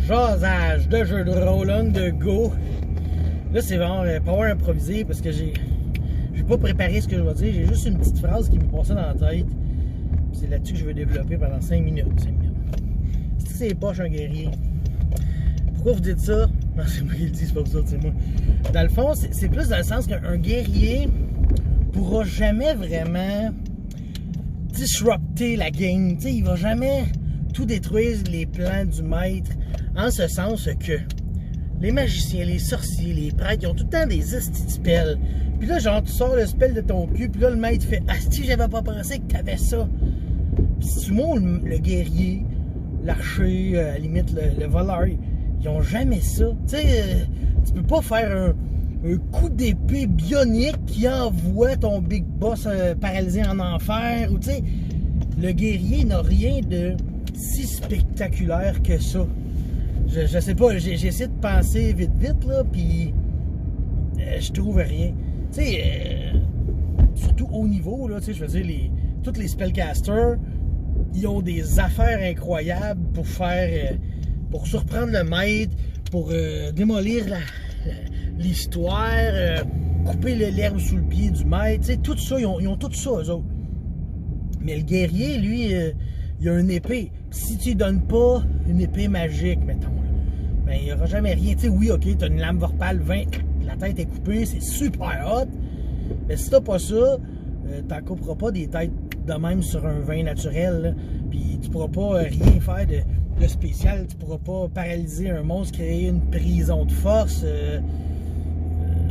Jasage de jeu de rôle on the go. Là, c'est vraiment pas improvisé parce que j'ai pas préparé ce que je vais dire. J'ai juste une petite phrase qui me passait dans la tête. C'est là-dessus que je vais développer pendant 5 minutes. C'est poche un guerrier. Pourquoi vous dites ça? Non, c'est moi qui le dis, c'est pas vous autres, c'est moi. Dans le fond, c'est plus dans le sens qu'un guerrier pourra jamais vraiment disrupter la game. T'sais, il va jamais tout détruire les plans du maître, en ce sens que les magiciens, les sorciers, les prêtres, ils ont tout le temps des estis de spells. Puis là, genre, tu sors le spell de ton cul, puis là, le maître fait « Asti, j'avais pas pensé que t'avais ça! » Puis si tu montres le guerrier, l'archer, à la limite, le voleur, ils ont jamais ça. Tu sais, tu peux pas faire un coup d'épée bionique qui envoie ton big boss paralysé en enfer. Ou tu sais, le guerrier n'a rien de si spectaculaire que ça. Je sais pas, j'essaie de penser vite là, puis je trouve rien. Tu sais, surtout haut niveau, là, tu sais, je veux dire, tous les spellcasters, ils ont des affaires incroyables pour faire, pour surprendre le maître, pour démolir l'histoire, couper l'herbe sous le pied du maître, tu sais, tout ça, ils ont tout ça, eux autres. Mais le guerrier, lui, il a une épée. Si tu lui donnes pas une épée magique, mettons, ben, il n'y aura jamais rien. Tu sais, oui, ok, t'as une lame vorpale 20, la tête est coupée, c'est super hot. Mais si t'as pas ça, t'en couperas pas des têtes de même sur un vin naturel. Puis tu pourras pas rien faire de spécial. Tu pourras pas paralyser un monstre, créer une prison de force.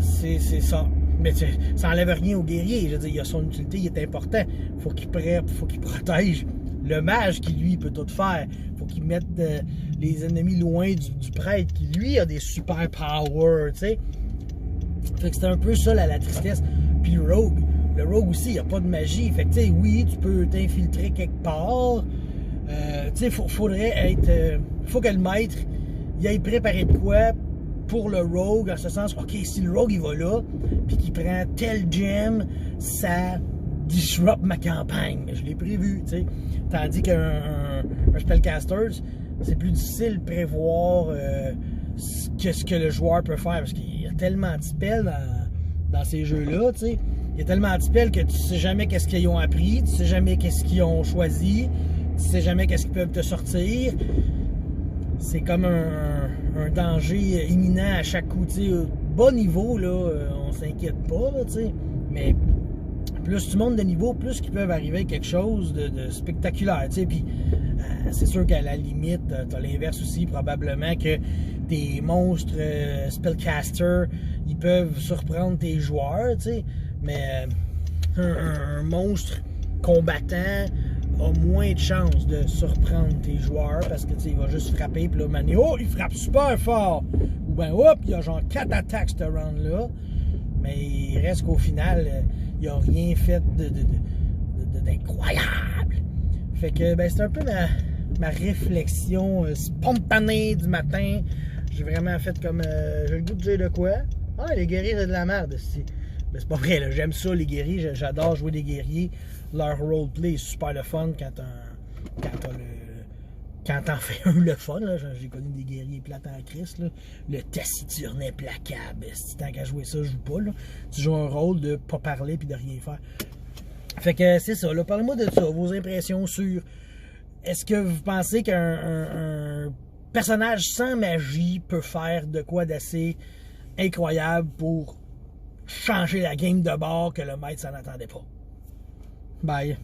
C'est ça. Mais ça enlève rien au guerrier. Je veux dire, il a son utilité, il est important. Faut qu'il protège le mage qui, lui, peut tout faire. Faut qu'il mette les ennemis loin du prêtre qui, lui, a des super powers, tu sais. Fait que c'est un peu ça, la tristesse. Puis le rogue aussi, il n'y a pas de magie. Fait que, tu sais, oui, tu peux t'infiltrer quelque part. Tu sais, faudrait être... faut que le maître, il ait préparé de quoi pour le rogue, en ce sens, ok, si le rogue, il va là, puis qu'il prend tel gem, ça disrupt ma campagne. Je l'ai prévu, tu sais. Tandis qu'un spellcaster, c'est plus difficile de prévoir ce que le joueur peut faire, parce qu'il y a tellement de spells dans ces jeux-là, tu sais. Il y a tellement de spells que tu sais jamais qu'est-ce qu'ils ont appris, tu sais jamais qu'est-ce qu'ils ont choisi, tu sais jamais qu'est-ce qu'ils peuvent te sortir. C'est comme un danger imminent à chaque coup, tu sais. Bas niveau, là, on s'inquiète pas, là, tu sais. Mais plus tu montes de niveau, plus qu'ils peuvent arriver à quelque chose de spectaculaire, tu sais. Puis c'est sûr qu'à la limite, t'as l'inverse aussi, probablement, que tes monstres spellcasters, ils peuvent surprendre tes joueurs, tu sais. Mais un monstre combattant a moins de chances de surprendre tes joueurs parce que, tu sais, il va juste frapper, puis là, mané, oh, il frappe super fort. Ou ben, hop, il y a genre 4 attaques ce round-là. Mais il reste qu'au final, il n'a rien fait d'incroyable. Fait que, ben, c'est un peu ma réflexion spontanée du matin. J'ai vraiment fait comme, j'ai le goût de dire de quoi. Ah, les guerriers, c'est de la merde, c'est... Mais c'est pas vrai, là. J'aime ça, les guerriers. J'adore jouer des guerriers. Leur roleplay est super le fun quand t'en fais un le fun. J'ai connu des guerriers plates en Christ. Là. Le taciturne implacable. Si tant qu'à jouer ça, je joue pas. Là. Tu joues un rôle de pas parler puis de rien faire. Fait que c'est ça. Parlez-moi de ça. Vos impressions sur... Est-ce que vous pensez qu'un personnage sans magie peut faire de quoi d'assez incroyable pour changer la game de bord que le maître s'en attendait pas? Bye.